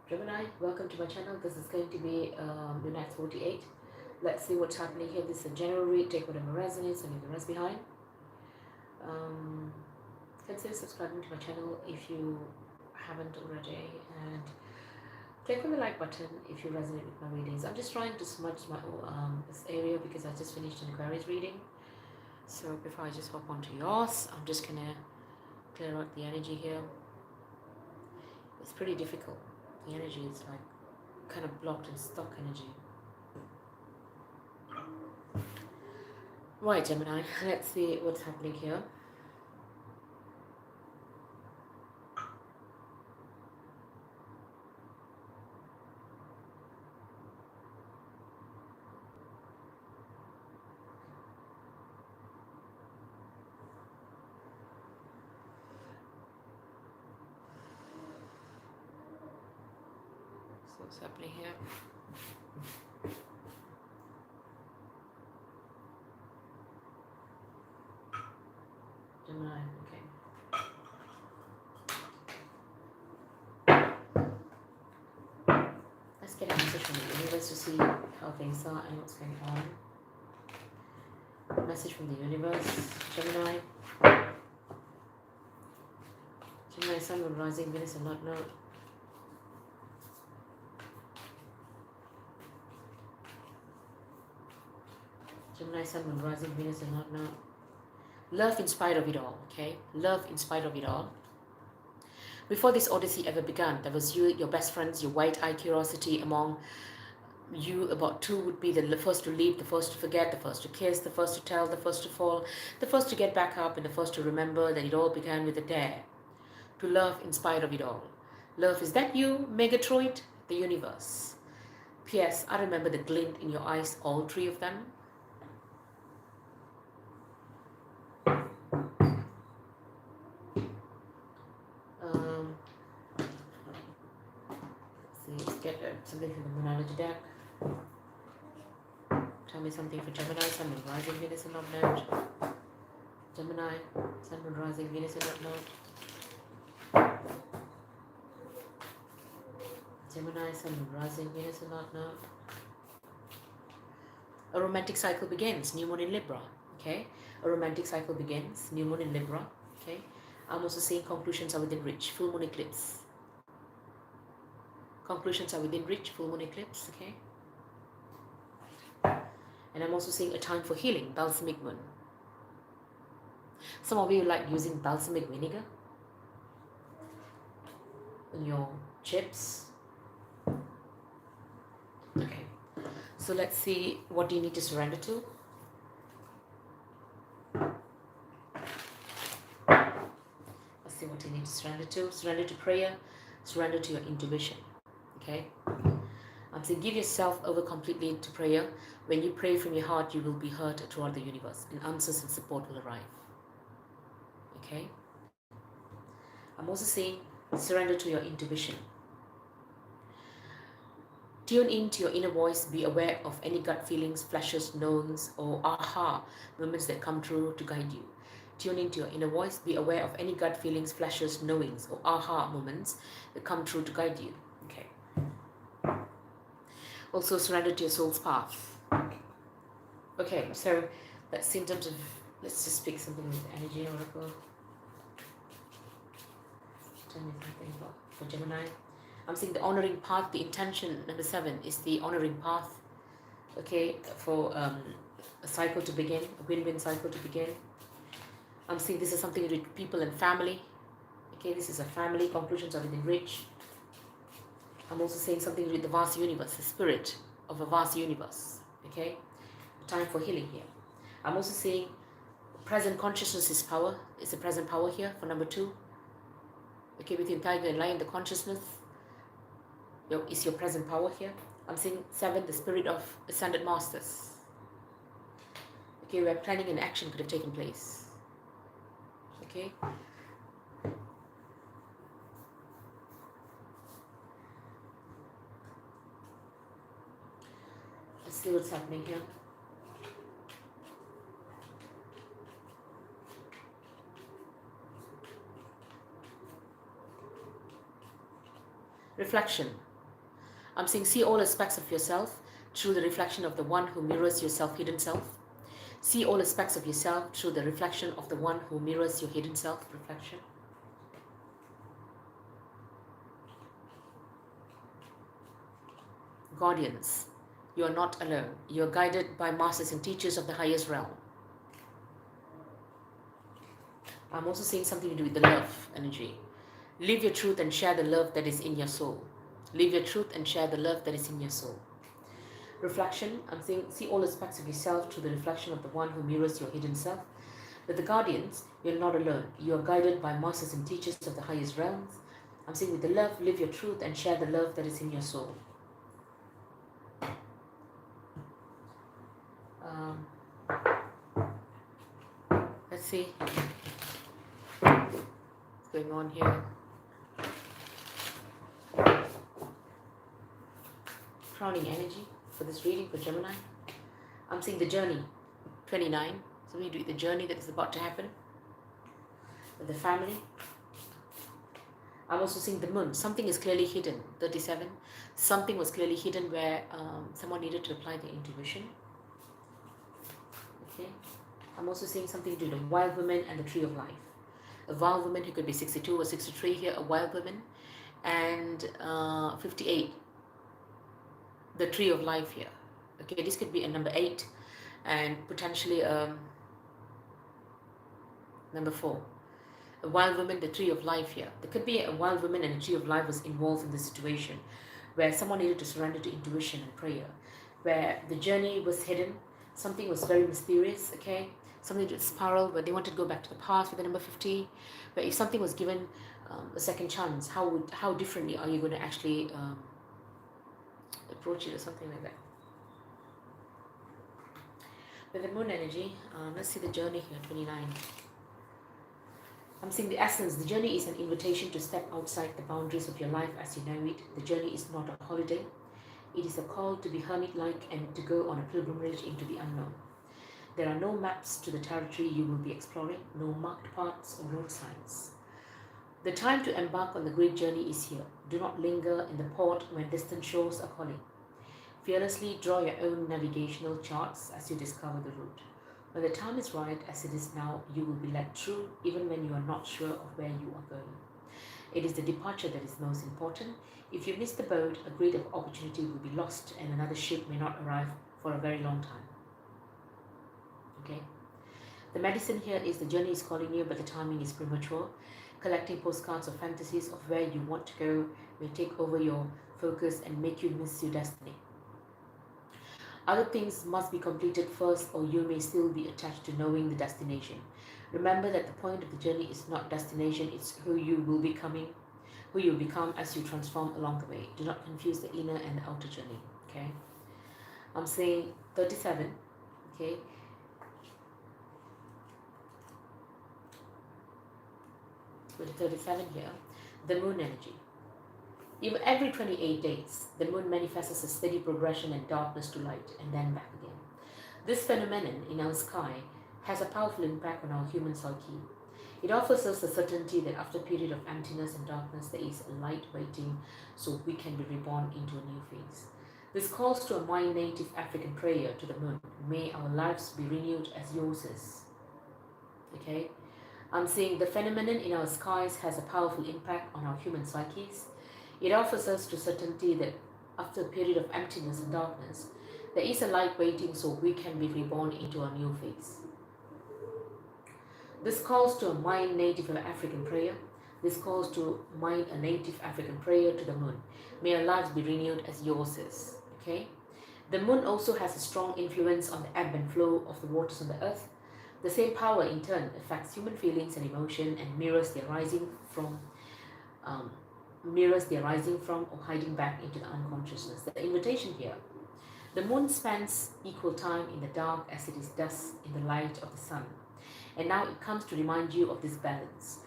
Gemini, welcome to my channel. This is going to be the next 48. Let's see what's happening here. This is a general read. Take whatever resonates and leave the rest behind. Consider subscribing to my channel if you haven't already, and click on the like button if you resonate with my readings. I'm just trying to smudge my this area because I just finished an Aquarius reading. So before I just hop onto yours, I'm just gonna clear out the energy here. It's pretty difficult. The energy is like kind of blocked and stuck energy. Right, Gemini, let's see what's happening here. So what's happening here? Gemini, okay. Let's get a message from the universe to see how things are and what's going on. Message from the universe, Gemini. Gemini, Sun, Moon, Rising, Venus, and North Node. Gemini, Sun, Moon, Rising, Venus, and North Node. Love in spite of it all, okay? Love in spite of it all. Before this odyssey ever began, there was you, your best friends, your wide-eyed curiosity among you. About two would be the first to leap, the first to forget, the first to kiss, the first to tell, the first to fall, the first to get back up, and the first to remember that it all began with a dare. To love in spite of it all. Love, is that you, Megatroid? The universe. P.S. I remember the glint in your eyes, all three of them. Let's get something from the Monology deck. Tell me something for Gemini, Sun, Moon, Rising, Venus, and North Node. Gemini, Sun, Moon, Rising, Venus, and North Node. Gemini, Sun, Moon, Rising, Venus, and North Node. A romantic cycle begins, new moon in Libra, okay? A romantic cycle begins, new moon in Libra, okay? I'm also seeing conclusions are within reach, full moon eclipse. Conclusions are within reach, full moon eclipse, okay? And I'm also seeing a time for healing, balsamic moon. Some of you like using balsamic vinegar in your chips. Okay, so let's see, what do you need to surrender to? Let's see what you need to surrender to. Surrender to prayer, surrender to your intuition, okay? I'm saying give yourself over completely to prayer. When you pray from your heart, you will be heard throughout the universe, and answers and support will arrive, okay? I'm also saying surrender to your intuition. Tune into your inner voice. Be aware of any gut feelings, flashes, knowings, or aha moments that come through to guide you. Tune into your inner voice. Be aware of any gut feelings, flashes, knowings, or aha moments that come through to guide you. Okay. Also, surrender to your soul's path. Okay, so that's in terms of, let's just pick something with energy oracle. Tell me something for Gemini. I'm seeing the honoring path. The intention, number 7, is the honoring path. Okay, for a cycle to begin, a win-win cycle to begin. I'm seeing this is something to do with people and family. Okay, this is a family. Conclusions are within reach. I'm also saying something to do with the vast universe, the spirit of a vast universe. Okay, time for healing here. I'm also saying present consciousness is power. It's a present power here for number 2. Okay, between tiger and lion, the consciousness is your present power here. I'm seeing 7, the spirit of ascended masters. Okay, where planning and action could have taken place. Okay. Let's see what's happening here. Reflection. I'm saying see all aspects of yourself through the reflection of the one who mirrors your self-hidden self. See all aspects of yourself through the reflection of the one who mirrors your hidden self. Reflection. Guardians, you are not alone. You are guided by masters and teachers of the highest realm. I'm also saying something to do with the love energy. Live your truth and share the love that is in your soul. Live your truth and share the love that is in your soul. Reflection, I'm saying see all aspects of yourself through the reflection of the one who mirrors your hidden self. With the guardians, you're not alone. You are guided by masters and teachers of the highest realms. I'm saying with the love, live your truth and share the love that is in your soul. Let's see what's going on here. Crowning energy for this reading for Gemini. I'm seeing the journey, 29. So we do the journey that is about to happen with the family. I'm also seeing the moon. Something is clearly hidden, 37. Something was clearly hidden where someone needed to apply their intuition. Okay. I'm also seeing something to do with a wild woman and the tree of life. A wild woman who could be 62 or 63 here, a wild woman, and 58, the tree of life here. Okay, this could be a number 8 and potentially number 4. A wild woman, the tree of life here. There could be a wild woman and a tree of life was involved in this situation where someone needed to surrender to intuition and prayer, where the journey was hidden, something was very mysterious, okay? Something to spiral, where they wanted to go back to the past with the number 50, where if something was given a second chance, how differently are you going to actually approach it or something like that. With the moon energy, let's see the journey here, 29. I'm seeing the essence. The journey is an invitation to step outside the boundaries of your life as you know it. The journey is not a holiday. It is a call to be hermit-like and to go on a pilgrimage into the unknown. There are no maps to the territory you will be exploring, no marked paths or road signs. The time to embark on the great journey is here. Do not linger in the port when distant shores are calling. Fearlessly draw your own navigational charts as you discover the route. When the time is right, as it is now, you will be led through even when you are not sure of where you are going. It is the departure that is most important. If you miss the boat, a great opportunity will be lost and another ship may not arrive for a very long time. Okay. The medicine here is the journey is calling you, but the timing is premature. Collecting postcards or fantasies of where you want to go may take over your focus and make you miss your destiny. Other things must be completed first, or you may still be attached to knowing the destination. Remember that the point of the journey is not destination, it's who you will become as you transform along the way. Do not confuse the inner and the outer journey. Okay. I'm saying 37. Okay. With 37 here, the moon energy. Even every 28 days, the moon manifests as a steady progression and darkness to light and then back again. This phenomenon in our sky has a powerful impact on our human psyche. It offers us the certainty that after a period of emptiness and darkness, there is a light waiting so we can be reborn into a new phase. This calls to a mind native African prayer to the moon. May our lives be renewed as yours is. Okay? I'm saying the phenomenon in our skies has a powerful impact on our human psyches. It offers us to certainty that after a period of emptiness and darkness, there is a light waiting so we can be reborn into a new phase. This calls to a mind native African prayer. This calls to mind a native African prayer to the moon. May our lives be renewed as yours is. Okay? The moon also has a strong influence on the ebb and flow of the waters on the earth. The same power in turn affects human feelings and emotion and mirrors their rising from or hiding back into the unconsciousness. The invitation here. The moon spends equal time in the dark as it is dusk in the light of the sun. And now it comes to remind you of this balance.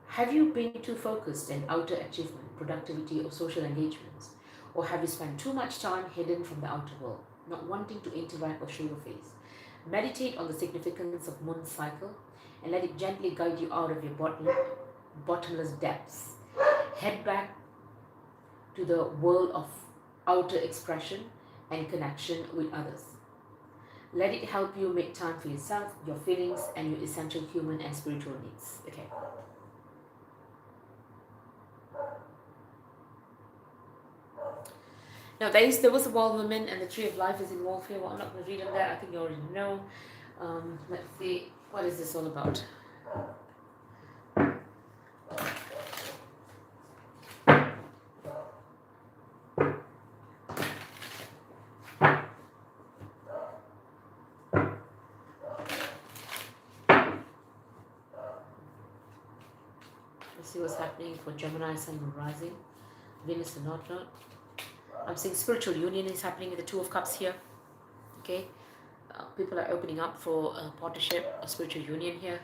Have you been too focused in outer achievement, productivity, or social engagements? Or have you spent too much time hidden from the outer world, not wanting to interact or show your face? Meditate on the significance of moon cycle and let it gently guide you out of your bottomless depths. Head back to the world of outer expression and connection with others. Let it help you make time for yourself, your feelings, and your essential human and spiritual needs. Okay. Now, there was a wall woman, and the tree of life is involved here. Well, I'm not going to read on that. I think you already know. Let's see. What is this all about? Let's see what's happening for Gemini, Sun, Moon, Rising, Venus, and North Node. I'm seeing spiritual union is happening with the Two of Cups here. Okay, people are opening up for a partnership, a spiritual union here.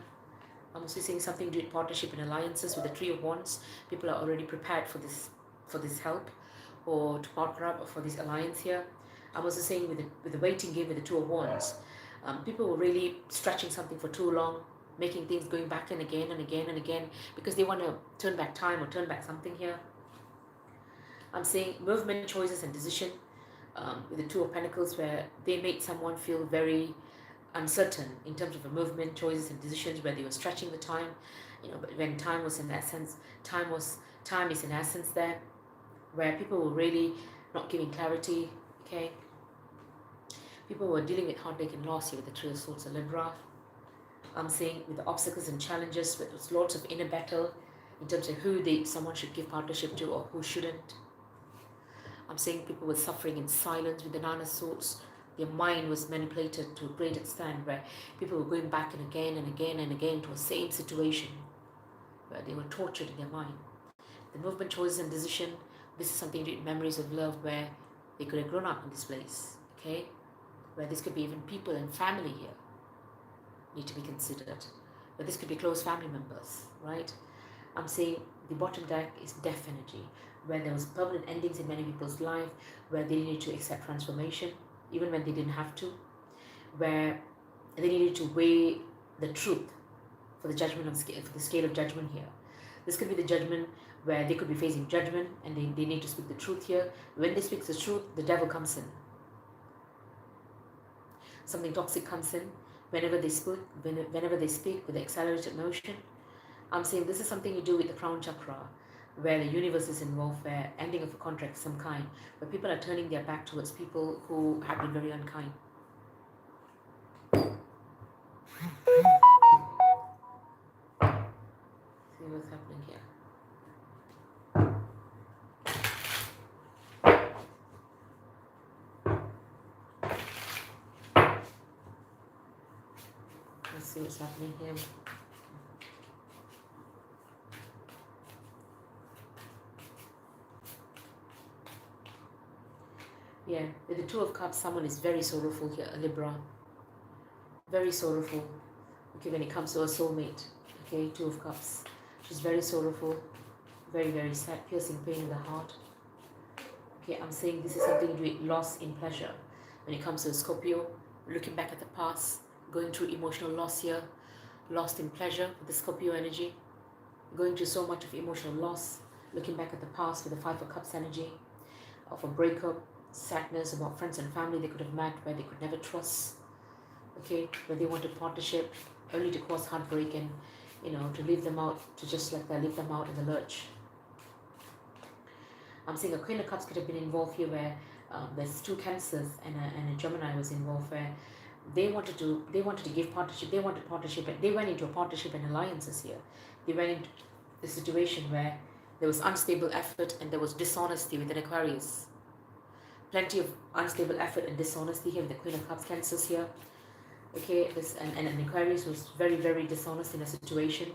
I'm also seeing something to do with partnership and alliances with the Three of Wands. People are already prepared for this help, or to partner up for this alliance here. I'm also saying with the waiting game with the Two of Wands, people were really stretching something for too long, making things going back and again and again and again because they want to turn back time or turn back something here. I'm saying movement, choices, and decision with the Two of Pentacles, where they made someone feel very uncertain in terms of the movement, choices, and decisions, where they were stretching the time. But when time was in essence, time is in essence there, where people were really not giving clarity. Okay, people were dealing with heartache and loss here with the Three of Swords, a Libra. I'm saying with the obstacles and challenges, with lots of inner battle in terms of who someone should give partnership to or who shouldn't. I'm saying people were suffering in silence with the Nine of Swords. Their mind was manipulated to a great extent, where people were going back and again and again and again to the same situation, where they were tortured in their mind. The movement, choices, and decision, this is something to do with memories of love, where they could have grown up in this place, okay? Where this could be even people and family here need to be considered. But this could be close family members, right? I'm saying the bottom deck is death energy, where there was permanent endings in many people's life, where they needed to accept transformation, even when they didn't have to, where they needed to weigh the truth for the judgment for the scale of judgment here. This could be the judgment where they could be facing judgment and they need to speak the truth here. When they speak the truth, the devil comes in. Something toxic comes in whenever they speak with the accelerated motion. I'm saying this is something you do with the crown chakra, where the universe is involved, where ending of a contract of some kind, where people are turning their back towards people who have been very unkind. See what's happening here. Let's see what's happening here. Yeah, with the Two of Cups, someone is very sorrowful here, a Libra. Very sorrowful. Okay, when it comes to a soulmate. Okay, Two of Cups. She's very sorrowful. Very, very sad, piercing pain in the heart. Okay, I'm saying this is something to do with loss in pleasure. When it comes to a Scorpio, looking back at the past, going through emotional loss here, lost in pleasure with the Scorpio energy, going through so much of emotional loss, looking back at the past with the Five of Cups energy, of a breakup, sadness about friends and family they could have met where they could never trust, okay, where they wanted partnership only to cause heartbreak and, to leave them out, to just like that, leave them out in the lurch. I'm saying a Queen of Cups could have been involved here, where there's two Cancers and a Gemini was involved, where they wanted to give partnership, they wanted partnership, and they went into a partnership and alliances here. They went into a situation where there was unstable effort and there was dishonesty within Aquarius. Plenty of unstable effort and dishonesty here with the Queen of Cups, Cancers here. Okay, and Aquarius was very, very dishonest in a situation,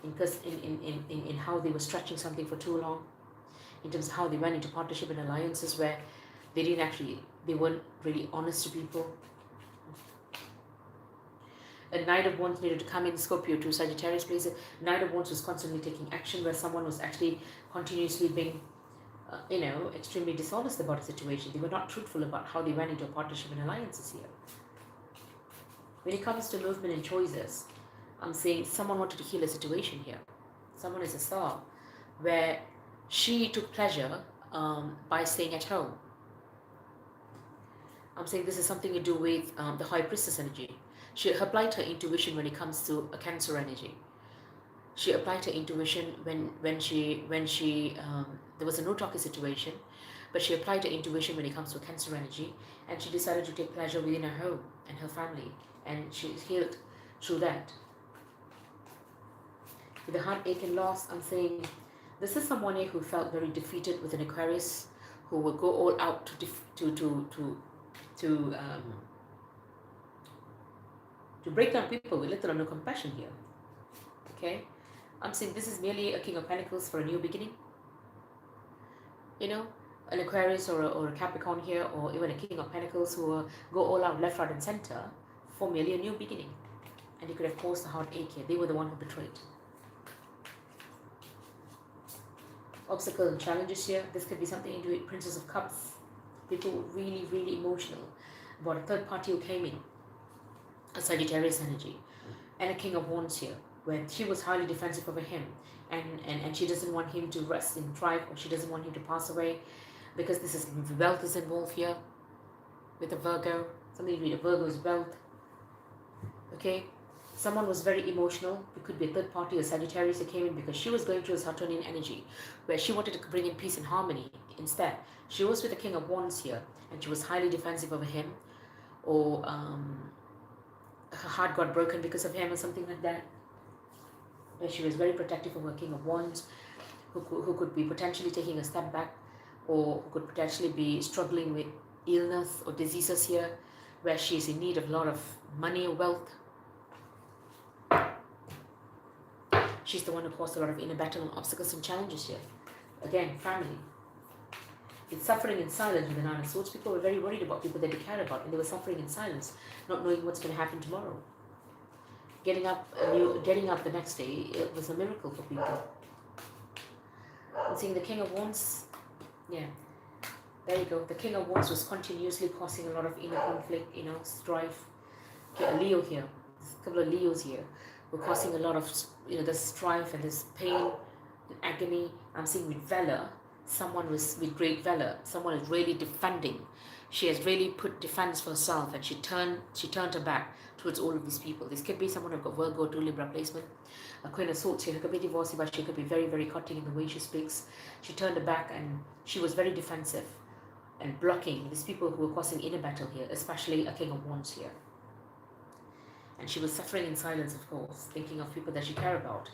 in how they were stretching something for too long, in terms of how they went into partnership and alliances where they weren't really honest to people. A Knight of Wands needed to come in Scorpio to Sagittarius place. Knight of Wands was constantly taking action, where someone was actually continuously being extremely dishonest about a situation. They were not truthful about how they went into a partnership and alliances here. When it comes to movement and choices, I'm saying someone wanted to heal a situation here. Someone is a star, where she took pleasure by staying at home. I'm saying this is something to do with the High Priestess energy. She applied her intuition when it comes to a Cancer energy. She applied her intuition when there was a no talkie situation, but she applied her intuition when it comes to Cancer energy, and she decided to take pleasure within her home and her family, and she healed through that. With the heartache and loss, I'm saying this is someone who felt very defeated with an Aquarius, who will go all out to break down people with little or no compassion here. Okay, I'm saying this is merely a King of Pentacles for a new beginning. You know, an Aquarius or a Capricorn here, or even a King of Pentacles who will go all out left, right, and center for merely a new beginning. And you could have caused the heartache here. They were the one who betrayed. Obstacles and challenges here. This could be something to do with Princess of Cups. People really, really emotional about a third party who came in. A Sagittarius energy. And a King of Wands here, where she was highly defensive over him. And she doesn't want him to rest in tribe, or she doesn't want him to pass away, because this is wealth is involved here with a Virgo. Something to do with a Virgo's wealth. Okay, someone was very emotional. It could be a third party or Sagittarius who came in because she was going through a Saturnian energy where she wanted to bring in peace and harmony. Instead, she was with the King of Wands here, and she was highly defensive over him, or her heart got broken because of him or something like that. Where she was very protective of her King of Wands, who could be potentially taking a step back, or who could potentially be struggling with illness or diseases here, where she is in need of a lot of money or wealth. She's the one who caused a lot of inner battle and obstacles and challenges here. Again, family. It's suffering in silence with the Nine of Swords. People were very worried about people that they cared about, and they were suffering in silence, not knowing what's going to happen tomorrow. Getting up the next day, it was a miracle for people. And seeing the King of Wands, yeah, there you go. The King of Wands was continuously causing a lot of inner conflict, strife. Okay, a Leo here, there's a couple of Leos here, were causing a lot of, the strife and this pain and agony. I'm seeing with valor, someone was with great valor. Someone is really defending. She has really put defense for herself, and she turned her back towards all of these people. This could be someone who got Virgo to Libra placement. A Queen of Swords here, who could be divorcee, but she could be very, very cutting in the way she speaks. She turned her back, and she was very defensive and blocking these people who were causing inner battle here, especially a King of Wands here. And she was suffering in silence, of course, thinking of people that she cared about.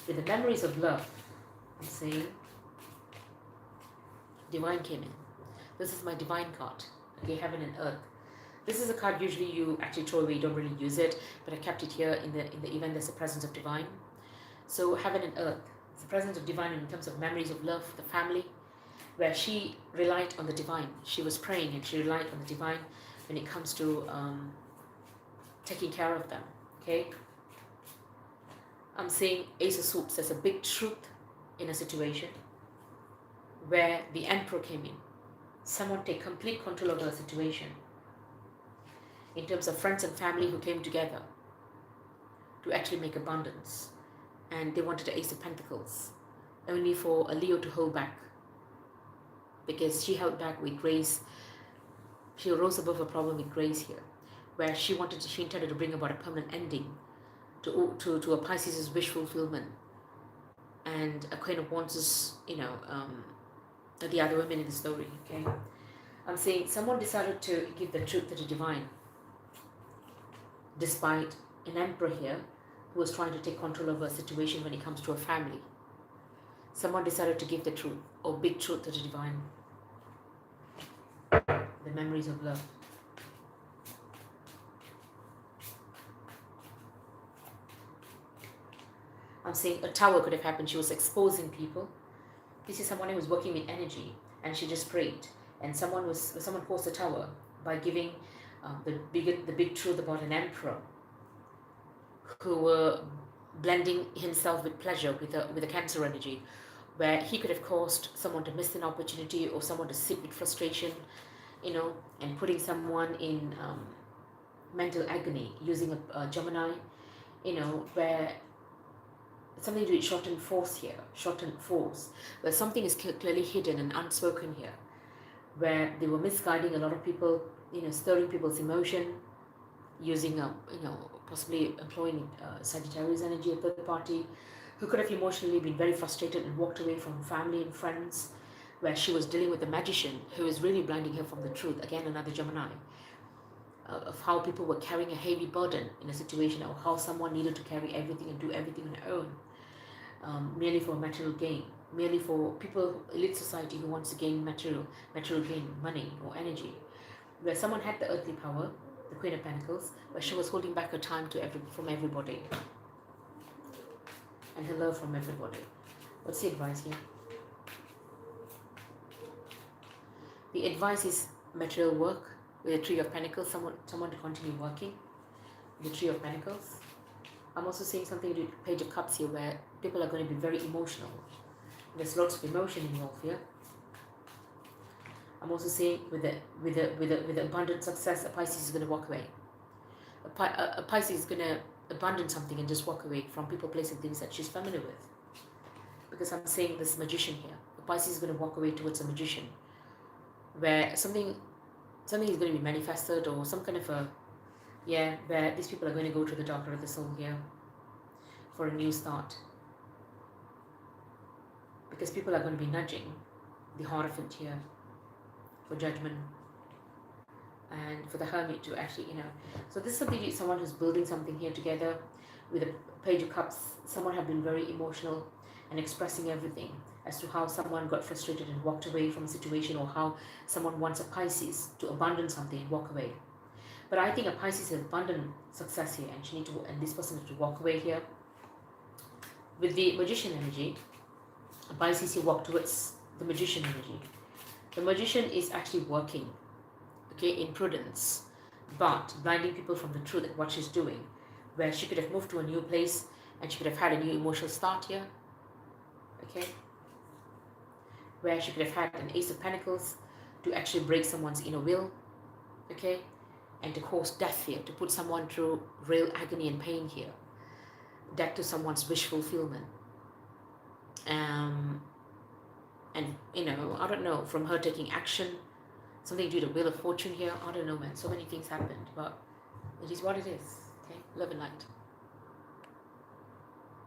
With the memories of love, I'm saying, Divine came in. This is my Divine card. Okay, Heaven and Earth. This is a card usually you actually throw away, you don't really use it, but I kept it here in the event there's a presence of Divine. So Heaven and Earth, it's the presence of Divine in terms of memories of love, the family, where she relied on the Divine. She was praying and she relied on the Divine when it comes to taking care of them. Okay, I'm saying Ace of Swords. There's a big truth in a situation where the Emperor came in. Someone take complete control of the situation. In terms of friends and family who came together to actually make abundance, and they wanted the Ace of Pentacles, only for a Leo to hold back, because she held back with grace. She rose above a problem with grace here, where she intended to bring about a permanent ending to a Pisces' wish fulfillment. And a Queen of Wands is, the other women in the story. Okay, I'm saying someone decided to give the truth to the Divine, despite an Emperor here who was trying to take control of a situation when it comes to a family. Someone decided to give the truth, or big truth, to the Divine. The memories of love. I'm saying a tower could have happened. She was exposing people. This is someone who was working with energy, and she just prayed. And someone caused a tower by giving the big truth about an emperor who were blending himself with pleasure with a Cancer energy, where he could have caused someone to miss an opportunity, or someone to sit with frustration, and putting someone in mental agony using a Gemini, where something to do with shortened force, where something is clearly hidden and unspoken here, where they were misguiding a lot of people stirring people's emotion, using possibly employing Sagittarius energy, a third party, who could have emotionally been very frustrated and walked away from family and friends, where she was dealing with a magician who is really blinding her from the truth. Again, another Gemini, of how people were carrying a heavy burden in a situation, or how someone needed to carry everything and do everything on their own, merely for material gain, merely for people, elite society who wants to gain material gain, money or energy, where someone had the earthly power, the Queen of Pentacles, where she was holding back her time from everybody, and her love from everybody. What's the advice here? The advice is material work with the Three of Pentacles, someone to continue working. The Three of Pentacles. I'm also seeing something with the Page of Cups here, where people are going to be very emotional. There's lots of emotion involved here. I'm also seeing with the abundant success, a Pisces is going to walk away. A Pisces is going to abandon something and just walk away from people, places, things that she's familiar with. Because I'm seeing this magician here. A Pisces is going to walk away towards a magician, where something is going to be manifested, or some kind of where these people are going to go to the doctor of the soul here for a new start. Because people are going to be nudging the Hierophant here for judgment, and for the Hermit to actually, So this is something, someone who's building something here together with a Page of Cups. Someone have been very emotional and expressing everything as to how someone got frustrated and walked away from a situation, or how someone wants a Pisces to abandon something and walk away. But I think a Pisces has abundant success here, and this person has to walk away here. With the Magician energy, a Pisces here walk towards the Magician energy. The Magician is actually working, in prudence, but blinding people from the truth at what she's doing, where she could have moved to a new place and she could have had a new emotional start here, where she could have had an Ace of Pentacles to actually break someone's inner will, and to cause death here, to put someone through real agony and pain here, death to someone's wish fulfillment. And I don't know, from her taking action, something to do with the Wheel of Fortune here, I don't know, man, so many things happened, but it is what it is. Love and light.